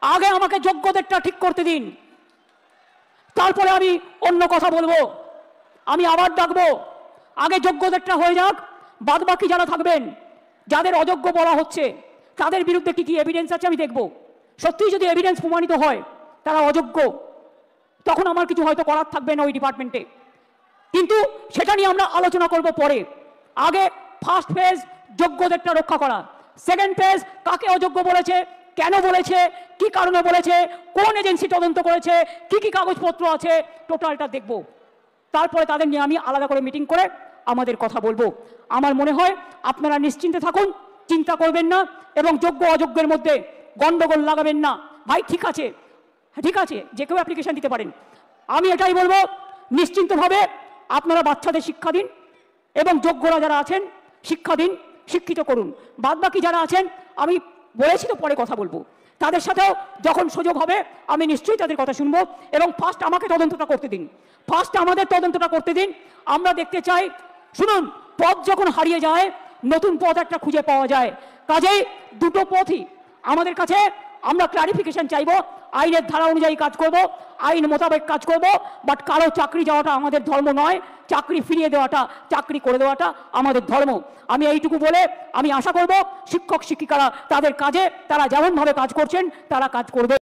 আগে আমাকে যোগ্যদেরটা ঠিক করতে দিন, তারপরে আমি অন্য কথা বলবো। আমি আবার ডাকবো, আগে যোগ্যদেরটা হয়ে যাক, বাদ বাকি যারা থাকবেন, যাদের অযোগ্য বলা হচ্ছে তাদের বিরুদ্ধে কি কি এভিডেন্স আছে আমি দেখব। সত্যিই যদি এভিডেন্স প্রমাণিত হয় তারা অযোগ্য, তখন আমার কিছু হয়তো করার থাকবে না ওই ডিপার্টমেন্টে, কিন্তু সেটা নিয়ে আমরা আলোচনা করব পরে। আগে ফার্স্ট ফেজ যোগ্যদেরটা রক্ষা করা, সেকেন্ড ফেজ কাকে অযোগ্য বলেছে, কেন বলেছে, কি কারণে বলেছে, কোন এজেন্সি তদন্ত করেছে, কি কি কাগজপত্র আছে, টোটালটা দেখব। তারপরে তাদের নিয়ে আমি আলাদা করে মিটিং করে আমাদের কথা বলবো। আমার মনে হয় আপনারা নিশ্চিন্তে থাকুন, চিন্তা করবেন না এবং যোগ্য অযোগ্যের মধ্যে গন্ডগোল লাগাবেন না। ভাই ঠিক আছে, ঠিক আছে, যে কেউ অ্যাপ্লিকেশন দিতে পারেন। আমি এটাই বলবো, নিশ্চিন্তভাবে আপনারা বাচ্চাদের শিক্ষা দিন এবং যোগ্যরা যারা আছেন শিক্ষা দিন, শিক্ষিত করুন। বাদ বাকি যারা আছেন আমি বলেছি তো পরে কথা বলবো, তাদের সাথেও যখন সুযোগ হবে আমি নিশ্চয়ই তাদের কথা শুনবো। এবং ফার্স্ট আমাকে তদন্তটা করতে দিন, ফার্স্ট আমাদের তদন্তটা করতে দিন। আমরা দেখতে চাই, শুনুন, পথ যখন হারিয়ে যায় নতুন পথ একটা খুঁজে পাওয়া যায়। কাজেই দুটো পথই আমাদের কাছে, আমরা ক্লারিফিকেশন চাইবো, আইনের ধারা অনুযায়ী কাজ করব, আইন মোতাবেক কাজ করব। বাট কারো চাকরি যাওয়াটা আমাদের ধর্ম নয়, চাকরি ফিরিয়ে দেওয়াটা, চাকরি করে দেওয়াটা আমাদের ধর্ম। আমি এইটুকু বলে আমি আশা করব শিক্ষক শিক্ষিকারা তাদের কাজে তারা যেমনভাবে কাজ করছেন তারা কাজ করবে।